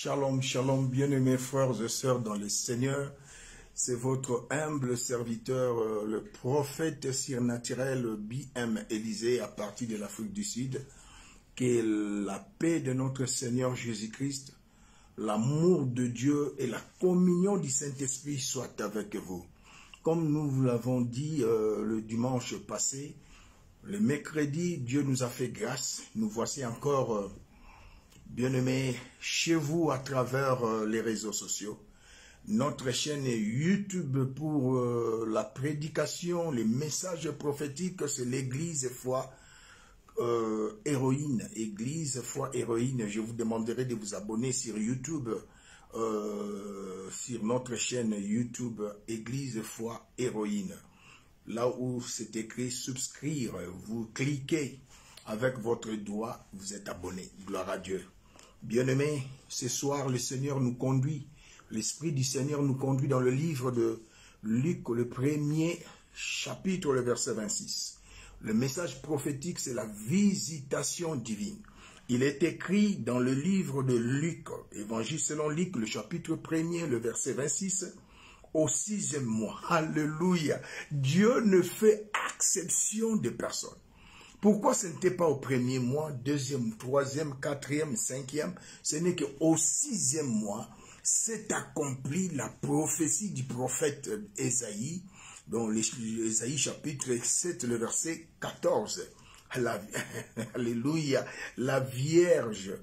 Shalom, shalom, bien-aimés frères et sœurs dans le Seigneur. C'est votre humble serviteur, le prophète surnaturel B.M. Élisée à partir de l'Afrique du Sud. Que la paix de notre Seigneur Jésus-Christ, l'amour de Dieu et la communion du Saint-Esprit soient avec vous. Comme nous vous l'avons dit le dimanche passé, le mercredi, Dieu nous a fait grâce. Nous voici encore, bien-aimés, chez vous à travers les réseaux sociaux. Notre chaîne YouTube pour la prédication, les messages prophétiques, c'est l'Église Foi Héroïne. Église Foi Héroïne. Je vous demanderai de vous abonner sur YouTube, sur notre chaîne YouTube Église Foi Héroïne. Là où c'est écrit souscrire, vous cliquez avec votre doigt, vous êtes abonné. Gloire à Dieu. Bien-aimés, ce soir le Seigneur nous conduit. L'Esprit du Seigneur nous conduit dans le livre de Luc, le premier chapitre, le verset 26. Le message prophétique, c'est la visitation divine. Il est écrit dans le livre de Luc, Évangile selon Luc, le chapitre 1er, le verset 26, au 6e mois. Alléluia. Dieu ne fait exception de personne. Pourquoi ce n'était pas au 1er mois, 2e, 3e, 4e, 5e? Ce n'est qu'au 6e mois, s'est accomplie la prophétie du prophète Ésaïe, dans Ésaïe chapitre 7, le verset 14. Alléluia. La Vierge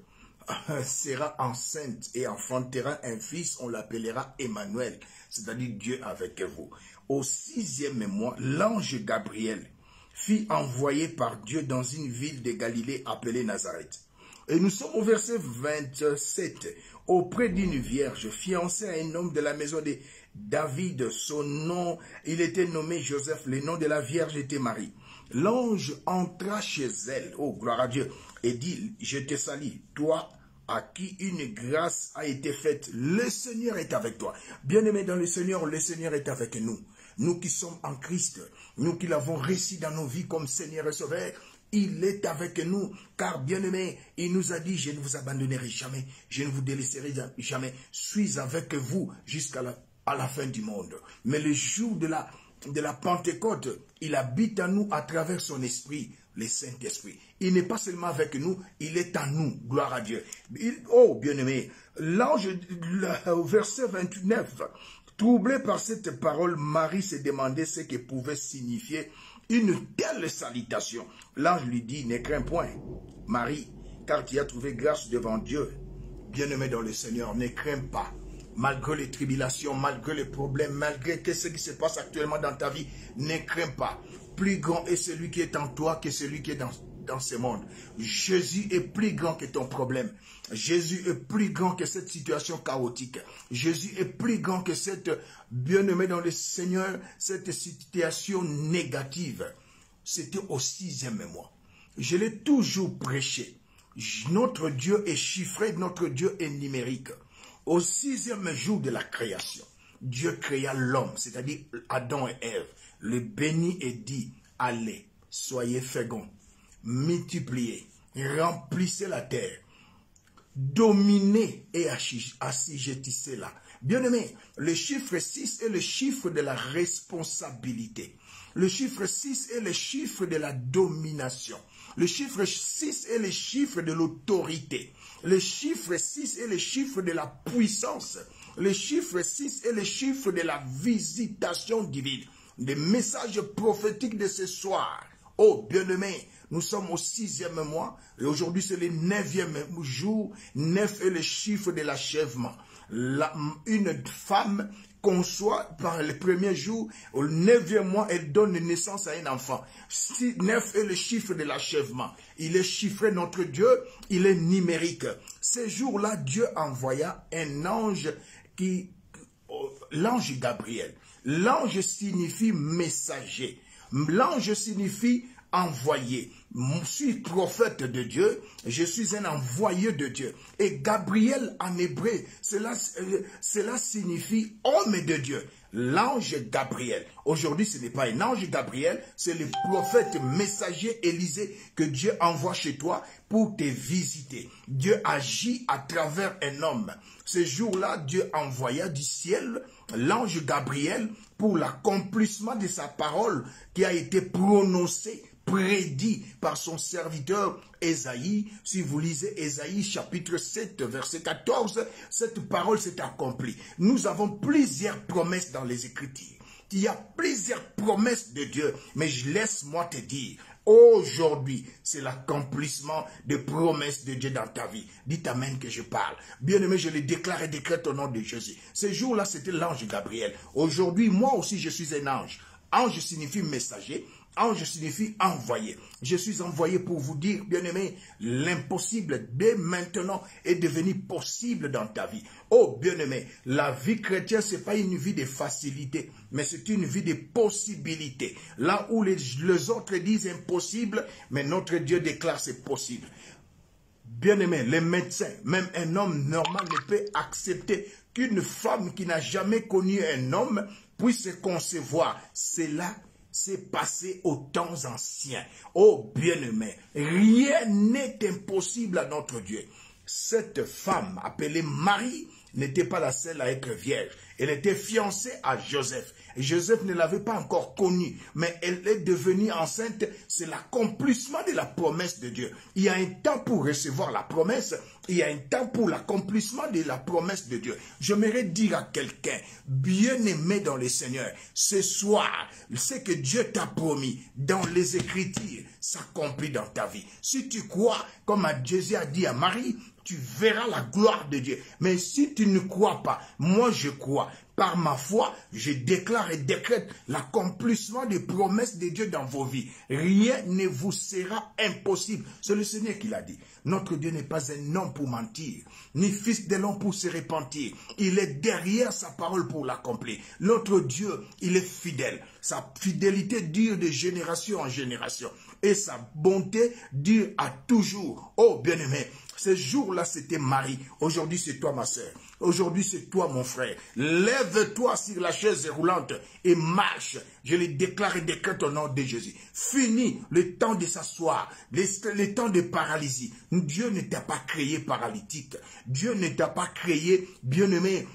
sera enceinte et enfantera un fils, on l'appellera Emmanuel, c'est-à-dire Dieu avec vous. Au 6e mois, l'ange Gabriel fut envoyé par Dieu dans une ville de Galilée appelée Nazareth. Et nous sommes au verset 27, auprès d'une vierge fiancée à un homme de la maison de David. Son nom, il était nommé Joseph, le nom de la vierge était Marie. L'ange entra chez elle, oh gloire à Dieu, et dit, je te salue, toi à qui une grâce a été faite, le Seigneur est avec toi. Bien-aimés dans le Seigneur est avec nous. Nous qui sommes en Christ, nous qui l'avons reçu dans nos vies comme Seigneur et Sauveur, il est avec nous, car bien-aimé, il nous a dit, je ne vous abandonnerai jamais, je ne vous délaisserai jamais, suis avec vous jusqu'à la fin du monde. Mais le jour de la Pentecôte, il habite en nous à travers son esprit, le Saint-Esprit. Il n'est pas seulement avec nous, il est en nous, gloire à Dieu. Oh, bien-aimé, l'ange, verset 29, troublé par cette parole, Marie se demandait ce que pouvait signifier une telle salutation. L'ange lui dit, ne crains point, Marie, car tu as trouvé grâce devant Dieu. Bien-aimé dans le Seigneur, ne crains pas. Malgré les tribulations, malgré les problèmes, malgré ce qui se passe actuellement dans ta vie, ne crains pas. Plus grand est celui qui est en toi que celui qui est dans ce monde. Jésus est plus grand que ton problème. Jésus est plus grand que cette situation chaotique. Jésus est plus grand que cette, bien-aimé dans le Seigneur, cette situation négative. C'était au 6e mois. Je l'ai toujours prêché. Notre Dieu est chiffré, notre Dieu est numérique. Au 6e jour de la création, Dieu créa l'homme, c'est-à-dire Adam et Ève. Le bénit et dit, allez, soyez féconds, multipliez, remplissez la terre, dominez et assujettissez-la. Bien-aimé, le chiffre 6 est le chiffre de la responsabilité. Le chiffre 6 est le chiffre de la domination. Le chiffre 6 est le chiffre de l'autorité. Le chiffre 6 est le chiffre de la puissance. Le chiffre 6 est le chiffre de la visitation divine. Des messages prophétiques de ce soir. Oh, bien-aimé, nous sommes au 6e mois et aujourd'hui c'est le 9e jour. 9 est le chiffre de l'achèvement. Une femme conçoit par le premier jour, au 9e mois, elle donne naissance à un enfant. 9 est le chiffre de l'achèvement. Il est chiffré, notre Dieu, il est numérique. Ce jour-là, Dieu envoya un ange l'ange Gabriel. L'ange signifie messager. L'ange signifie envoyé. Je suis prophète de Dieu, je suis un envoyé de Dieu. Et Gabriel en hébreu, cela signifie homme de Dieu. l'ange Gabriel. Aujourd'hui, ce n'est pas un ange Gabriel, c'est le prophète messager Élisée que Dieu envoie chez toi pour te visiter. Dieu agit à travers un homme. Ce jour-là, Dieu envoya du ciel l'ange Gabriel pour l'accomplissement de sa parole qui a été prononcée, prédit par son serviteur Ésaïe. Si vous lisez Ésaïe chapitre 7 verset 14, cette parole s'est accomplie. Nous avons plusieurs promesses dans les Écritures. Il y a plusieurs promesses de Dieu, mais laisse-moi te dire, aujourd'hui, c'est l'accomplissement des promesses de Dieu dans ta vie. Dites amen que je parle. Bien-aimé, je le déclare et décrète au nom de Jésus. Ce jour-là, c'était l'ange Gabriel. Aujourd'hui, moi aussi, je suis un ange. Ange signifie messager. Ange signifie envoyé. Je suis envoyé pour vous dire, bien-aimé, l'impossible dès maintenant est devenu possible dans ta vie. Oh, bien-aimé, la vie chrétienne, ce n'est pas une vie de facilité, mais c'est une vie de possibilité. Là où les autres disent impossible, mais notre Dieu déclare c'est possible. Bien-aimé, les médecins, même un homme normal ne peut accepter qu'une femme qui n'a jamais connu un homme puisse concevoir. C'est là c'est passé aux temps anciens. Oh bien-aimé, rien n'est impossible à notre Dieu. Cette femme appelée Marie n'était pas la seule à être vierge. Elle était fiancée à Joseph. Et Joseph ne l'avait pas encore connue, mais elle est devenue enceinte. C'est l'accomplissement de la promesse de Dieu. Il y a un temps pour recevoir la promesse, il y a un temps pour l'accomplissement de la promesse de Dieu. J'aimerais dire à quelqu'un, bien-aimé dans le Seigneur, ce soir, ce que Dieu t'a promis dans les Écritures s'accomplit dans ta vie. Si tu crois, comme Jésus a dit à Marie, tu verras la gloire de Dieu. Mais si tu ne crois pas, moi je crois. Par ma foi, je déclare et décrète l'accomplissement des promesses de Dieu dans vos vies. Rien ne vous sera impossible. C'est le Seigneur qui l'a dit. Notre Dieu n'est pas un homme pour mentir, ni fils de l'homme pour se repentir. Il est derrière sa parole pour l'accomplir. Notre Dieu, il est fidèle. Sa fidélité dure de génération en génération. Et sa bonté dure à toujours. Oh, bien-aimé, ce jour-là, c'était Marie. Aujourd'hui, c'est toi, ma sœur. Aujourd'hui, c'est toi, mon frère. Lève-toi sur la chaise roulante et marche. Je le déclare et décrète au nom de Jésus. Fini le temps de s'asseoir, le temps de paralysie. Dieu ne t'a pas créé paralytique. Dieu ne t'a pas créé, bien-aimé,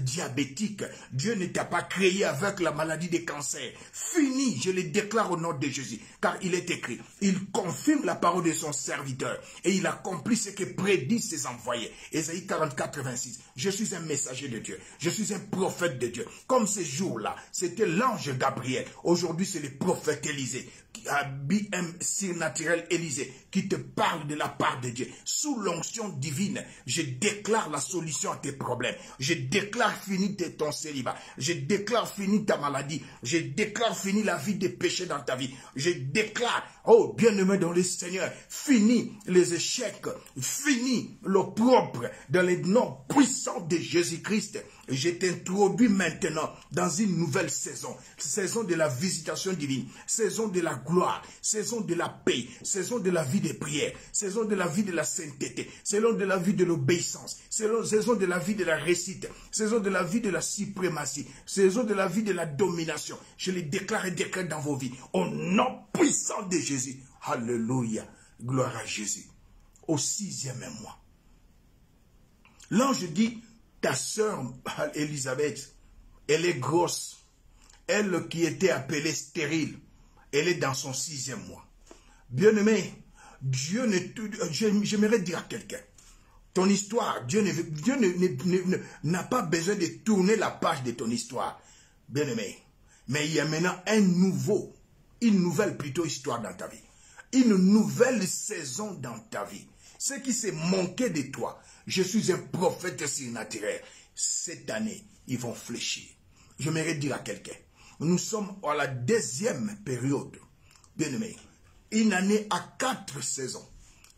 diabétique. Dieu ne t'a pas créé avec la maladie des cancers. Fini, je le déclare au nom de Jésus. Car il est écrit, il confirme la parole de son serviteur et il accomplit ce que prédit ses envoyés. Ésaïe 44, 26. Je suis un messager de Dieu. Je suis un prophète de Dieu. Comme ces jours-là, c'était l'ange Gabriel. Aujourd'hui, c'est le prophète Élisée. BM surnaturel Élisée qui te parle de la part de Dieu. Sous l'onction divine, je déclare la solution à tes problèmes. Je déclare fini ton célibat. Je déclare fini ta maladie. Je déclare fini la vie des péchés dans ta vie. Je déclare, oh bien-aimé dans le Seigneur, fini les échecs, fini l'opprobre dans les noms puissants de Jésus-Christ. Je t'introduis maintenant dans une nouvelle saison. Saison de la visitation divine. Saison de la gloire. Saison de la paix. Saison de la vie des prières. Saison de la vie de la sainteté. Saison de la vie de l'obéissance. Saison de la vie de la réussite. Saison de la vie de la suprématie. Saison de la vie de la domination. Je les déclare et décrète dans vos vies. Au nom puissant de Jésus. Alléluia. Gloire à Jésus. Au 6e mois. L'ange dit, ta sœur Élisabeth, elle est grosse. Elle qui était appelée stérile, elle est dans son 6e mois. Bien-aimé, Dieu ne... J'aimerais dire à quelqu'un, ton histoire, Dieu n'a pas besoin de tourner la page de ton histoire. Bien-aimé, mais il y a maintenant une nouvelle plutôt histoire dans ta vie. Une nouvelle saison dans ta vie. Ce qui s'est manqué de toi, je suis un prophète surnaturel. Cette année, ils vont fléchir. J'aimerais dire à quelqu'un, nous sommes à la 2e période. Bien-aimé, une année à 4 saisons.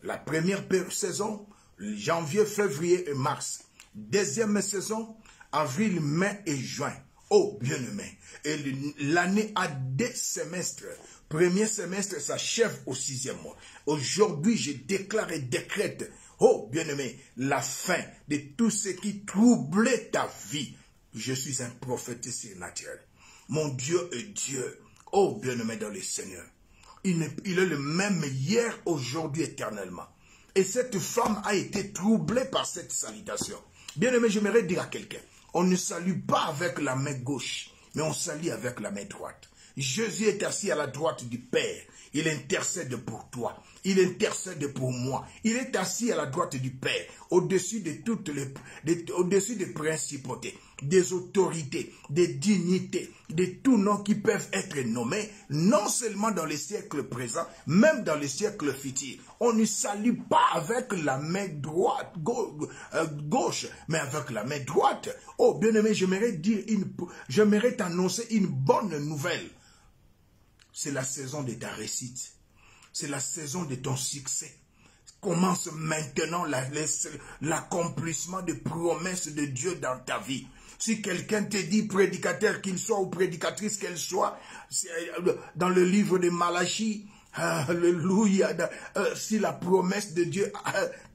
La première saison, janvier, février et mars. 2e saison, avril, mai et juin. Oh, bien-aimé. Et l'année a 2 semestres. Premier semestre s'achève au 6e mois. Aujourd'hui, je déclare et décrète, oh bien-aimé, la fin de tout ce qui troublait ta vie. Je suis un prophète surnaturel. Mon Dieu est Dieu. Oh, bien-aimé dans le Seigneur. Il est le même hier, aujourd'hui, éternellement. Et cette femme a été troublée par cette salutation. Bien-aimé, j'aimerais dire à quelqu'un, on ne salue pas avec la main gauche, mais on salue avec la main droite. Jésus est assis à la droite du Père. Il intercède pour toi. Il intercède pour moi. Il est assis à la droite du Père, au-dessus de toutes au-dessus des principautés, des autorités, des dignités, de tous noms qui peuvent être nommés, non seulement dans les siècles présents, même dans les siècles futurs. On ne salue pas avec la main droite, gauche, mais avec la main droite. Oh, bien-aimé, j'aimerais t'annoncer une bonne nouvelle. C'est la saison de ta réussite. C'est la saison de ton succès. Commence maintenant l'accomplissement des promesses de Dieu dans ta vie. Si quelqu'un te dit, prédicateur qu'il soit ou prédicatrice qu'elle soit, dans le livre de Malachie, alléluia, si la promesse de Dieu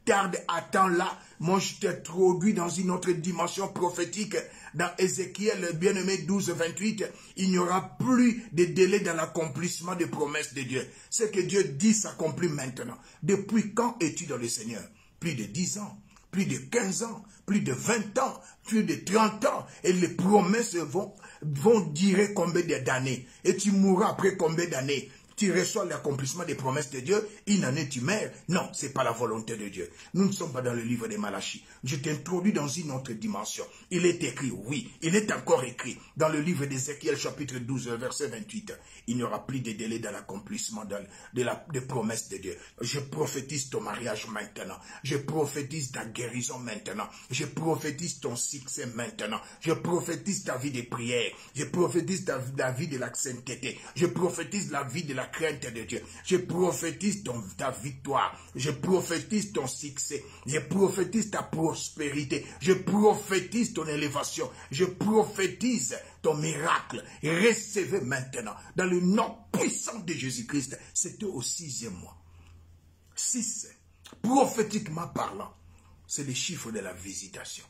tarde, attends-la. Moi, je t'introduis dans une autre dimension prophétique. Dans Ézéchiel, bien-aimé 12, 28, il n'y aura plus de délai dans l'accomplissement des promesses de Dieu. Ce que Dieu dit s'accomplit maintenant. Depuis quand es-tu dans le Seigneur? Plus de 10 ans, plus de 15 ans, plus de 20 ans, plus de 30 ans. Et les promesses vont durer combien d'années? Et tu mourras après combien d'années? Tu reçois l'accomplissement des promesses de Dieu, une année tu meurs. Non, ce n'est pas la volonté de Dieu. Nous ne sommes pas dans le livre de Malachie. Je t'introduis dans une autre dimension. Il est écrit, oui, il est encore écrit dans le livre d'Ézéchiel chapitre 12, verset 28. Il n'y aura plus de délai dans l'accomplissement des promesses de Dieu. Je prophétise ton mariage maintenant. Je prophétise ta guérison maintenant. Je prophétise ton succès maintenant. Je prophétise ta vie de prière. Je prophétise la vie de la sainteté. Je prophétise la vie de la crainte de Dieu. Je prophétise ta victoire. Je prophétise ton succès. Je prophétise ta prospérité. Je prophétise ton élévation. Je prophétise ton miracle. Recevez maintenant dans le nom puissant de Jésus-Christ. C'était au 6e mois. 6, prophétiquement parlant, c'est le chiffre de la visitation.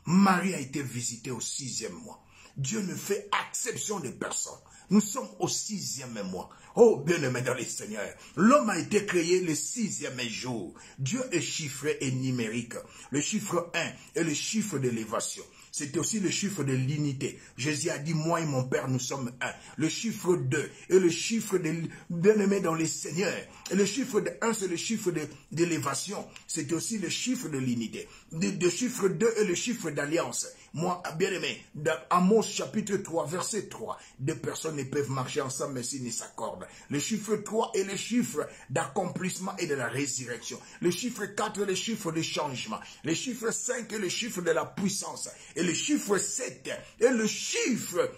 Marie a été visitée au 6e mois. Dieu ne fait exception de personne. Nous sommes au 6e mois. Oh, bien-aimé dans le Seigneur, l'homme a été créé le 6e jour. Dieu est chiffré et numérique. Le chiffre 1 est le chiffre de l'élévation. C'est aussi le chiffre de l'unité. Jésus a dit, moi et mon Père, nous sommes un. Le chiffre 2 est le chiffre de bien-aimé dans le Seigneur. Et le chiffre de 1, c'est le chiffre d'élévation. C'est aussi le chiffre de l'unité. Le chiffre 2 est le chiffre d'alliance. Moi, bien-aimé, dans Amos chapitre 3, verset 3, deux personnes ne peuvent marcher ensemble mais s'ils ne s'accordent. Le chiffre 3 est le chiffre d'accomplissement et de la résurrection. Le chiffre 4 est le chiffre de changement. Le chiffre 5 est le chiffre de la puissance. Et le chiffre 7 est le chiffre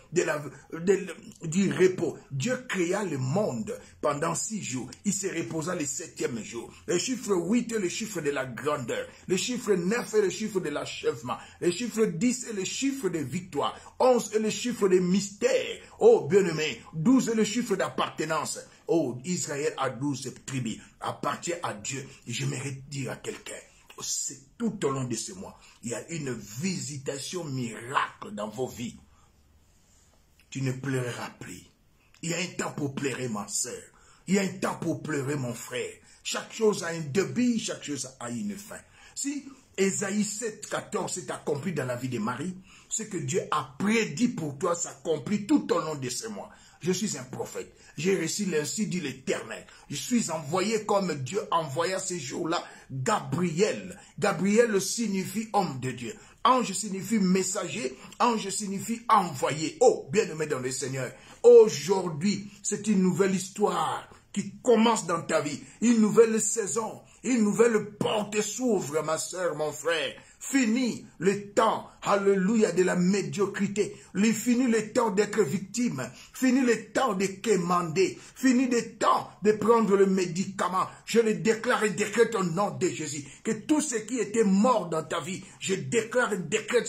du repos. Dieu créa le monde pendant 6 jours. Il se reposa le 7e jour. Le chiffre 8 est le chiffre de la grandeur. Le chiffre 9 est le chiffre de l'achèvement. Le chiffre 10 est le chiffre de victoire. 11 est le chiffre de mystère. Oh, bien-aimé, 12 est le chiffre d'appartenance. Oh, Israël a 12 tribus. Appartient à Dieu. Et j'aimerais dire à quelqu'un, c'est tout au long de ce mois, il y a une visitation miracle dans vos vies. Tu ne pleureras plus. Il y a un temps pour pleurer, ma soeur. Il y a un temps pour pleurer, mon frère. Chaque chose a un début, chaque chose a une fin. Si Ésaïe 7, 14 s'est accompli dans la vie de Marie, ce que Dieu a prédit pour toi s'accomplit tout au long de ce mois. Je suis un prophète. J'ai reçu l'ainsi dit l'Éternel. Je suis envoyé comme Dieu envoya ces jours-là Gabriel. Gabriel signifie homme de Dieu. Ange signifie messager. Ange signifie envoyé. Oh, bien-aimé dans le Seigneur. Aujourd'hui, c'est une nouvelle histoire qui commence dans ta vie. Une nouvelle saison. Une nouvelle porte s'ouvre, ma soeur, mon frère. Fini le temps, alléluia, de la médiocrité. Fini le temps d'être victime. Fini le temps de quémander. Fini le temps de prendre le médicament. Je le déclare et décrète au nom de Jésus. Que tout ce qui était mort dans ta vie, je déclare et décrète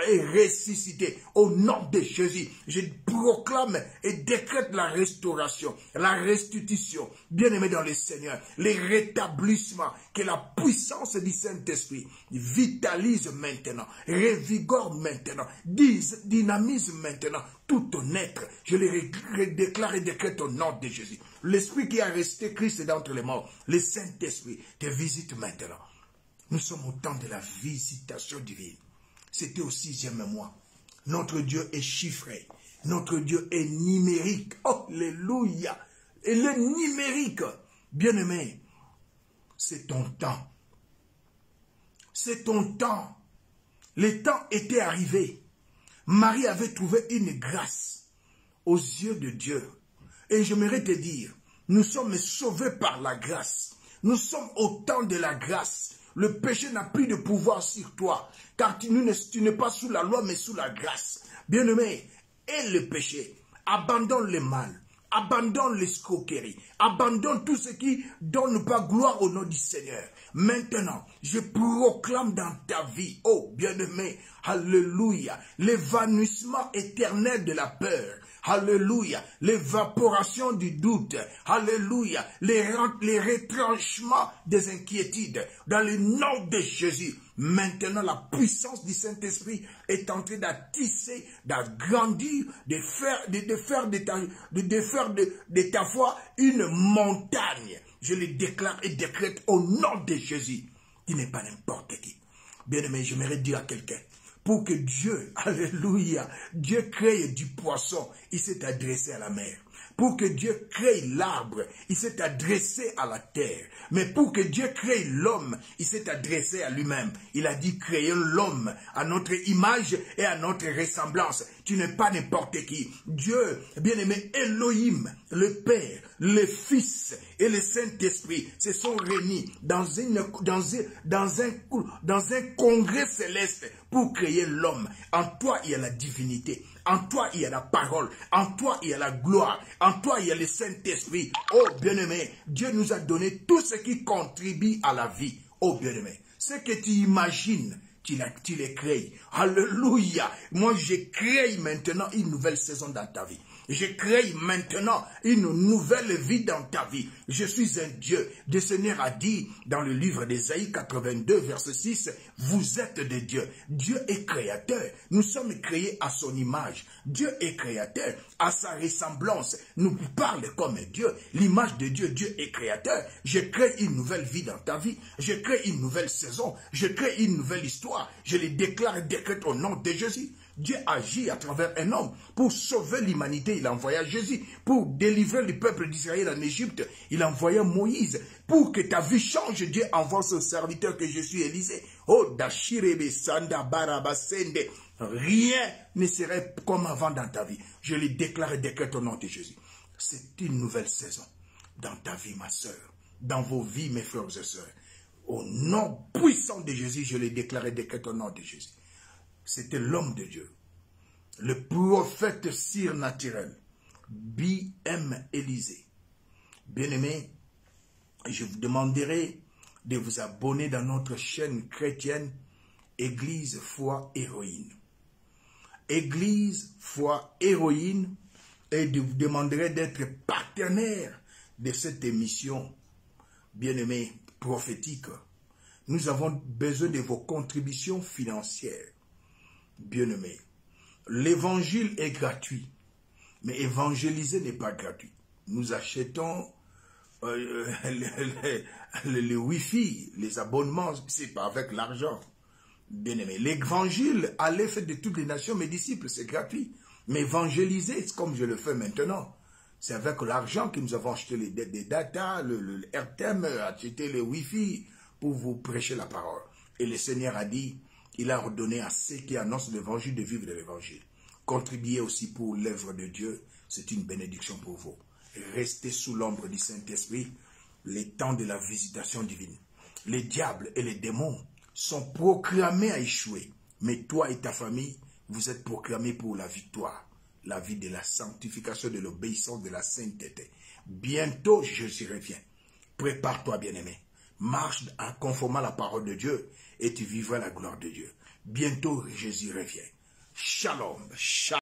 et ressuscité au nom de Jésus. Je proclame et décrète la restauration, la restitution. Bien-aimé dans le Seigneur, les rétablissement rétablissement, que la puissance du Saint-Esprit vitalise maintenant, revigore maintenant, dynamise maintenant tout ton être. Je le déclare et décrète au nom de Jésus. L'Esprit qui a resté Christ d'entre les morts, le Saint-Esprit te visite maintenant. Nous sommes au temps de la visitation divine. C'était au 6e mois. Notre Dieu est chiffré. Notre Dieu est numérique. Oh, alléluia. Il est numérique. Bien-aimé, c'est ton temps. C'est ton temps. Le temps était arrivé. Marie avait trouvé une grâce aux yeux de Dieu. Et j'aimerais te dire, nous sommes sauvés par la grâce. Nous sommes au temps de la grâce. Le péché n'a plus de pouvoir sur toi, car tu n'es pas sous la loi, mais sous la grâce. Bien-aimé, et le péché, abandonne le mal, abandonne l'escroquerie, abandonne tout ce qui ne donne pas gloire au nom du Seigneur. Maintenant, je proclame dans ta vie, oh bien-aimé, alléluia, l'évanouissement éternel de la peur. Alléluia, l'évaporation du doute, alléluia, les retranchements des inquiétudes, dans le nom de Jésus. Maintenant, la puissance du Saint-Esprit est en train d'attisser, d'agrandir, de faire de ta foi une montagne. Je le déclare et décrète au nom de Jésus. Il n'est pas n'importe qui. Bien-aimé, j'aimerais dire à quelqu'un, pour que Dieu, alléluia, Dieu crée du poisson, il s'est adressé à la mer. Pour que Dieu crée l'arbre, il s'est adressé à la terre. Mais pour que Dieu crée l'homme, il s'est adressé à lui-même. Il a dit, créons l'homme à notre image et à notre ressemblance. Tu n'es pas n'importe qui. Dieu, bien-aimé, Elohim, le Père, le Fils et le Saint-Esprit se sont réunis dans un congrès céleste pour créer l'homme. En toi, il y a la divinité. En toi, il y a la parole. En toi, il y a la gloire. En toi, il y a le Saint-Esprit. Oh, bien-aimé, Dieu nous a donné tout ce qui contribue à la vie. Oh, bien-aimé, ce que tu imagines, tu les crées. Alléluia. Moi, je crée maintenant une nouvelle saison dans ta vie. Je crée maintenant une nouvelle vie dans ta vie. Je suis un Dieu. Le Seigneur a dit dans le livre d'Ésaïe 82, verset 6, vous êtes des dieux. Dieu est créateur. Nous sommes créés à son image. Dieu est créateur. À sa ressemblance, nous parle comme Dieu. L'image de Dieu, Dieu est créateur. Je crée une nouvelle vie dans ta vie. Je crée une nouvelle saison. Je crée une nouvelle histoire. Je les déclare et décrète au nom de Jésus. Dieu agit à travers un homme pour sauver l'humanité. Il envoya Jésus pour délivrer le peuple d'Israël en Égypte. Il envoya Moïse pour que ta vie change. Dieu envoie son serviteur que je suis Élisée. Oh, Dashirebe Sanda Barabasende. Rien ne serait comme avant dans ta vie. Je le déclare et décrète au nom de Jésus. C'est une nouvelle saison dans ta vie, ma soeur, dans vos vies, mes frères et sœurs. Au nom puissant de Jésus, je le déclare et décrète au nom de Jésus. C'était l'homme de Dieu, le prophète surnaturel, B.M. Élisée. Bien-aimé, je vous demanderai de vous abonner dans notre chaîne chrétienne Église Foi Héroïne. Église Foi Héroïne, et je vous demanderai d'être partenaire de cette émission, bien-aimé, prophétique. Nous avons besoin de vos contributions financières. Bien-aimé, l'évangile est gratuit, mais évangéliser n'est pas gratuit. Nous achetons le Wi-Fi, les abonnements, c'est pas avec l'argent. Bien-aimé, l'évangile à l'effet de toutes les nations, mes disciples, c'est gratuit. Mais évangéliser, comme je le fais maintenant, c'est avec l'argent que nous avons acheté des data, le RTM, acheté le Wi-Fi pour vous prêcher la parole. Et le Seigneur a dit, il a ordonné à ceux qui annoncent l'évangile de vivre de l'évangile. Contribuez aussi pour l'œuvre de Dieu, c'est une bénédiction pour vous. Restez sous l'ombre du Saint-Esprit, les temps de la visitation divine. Les diables et les démons sont proclamés à échouer. Mais toi et ta famille, vous êtes proclamés pour la victoire, la vie de la sanctification, de l'obéissance, de la sainteté. Bientôt, Jésus revient. Prépare-toi, bien-aimé. Marche en conformant la parole de Dieu et tu vivras la gloire de Dieu. Bientôt, Jésus revient. Shalom. Shalom.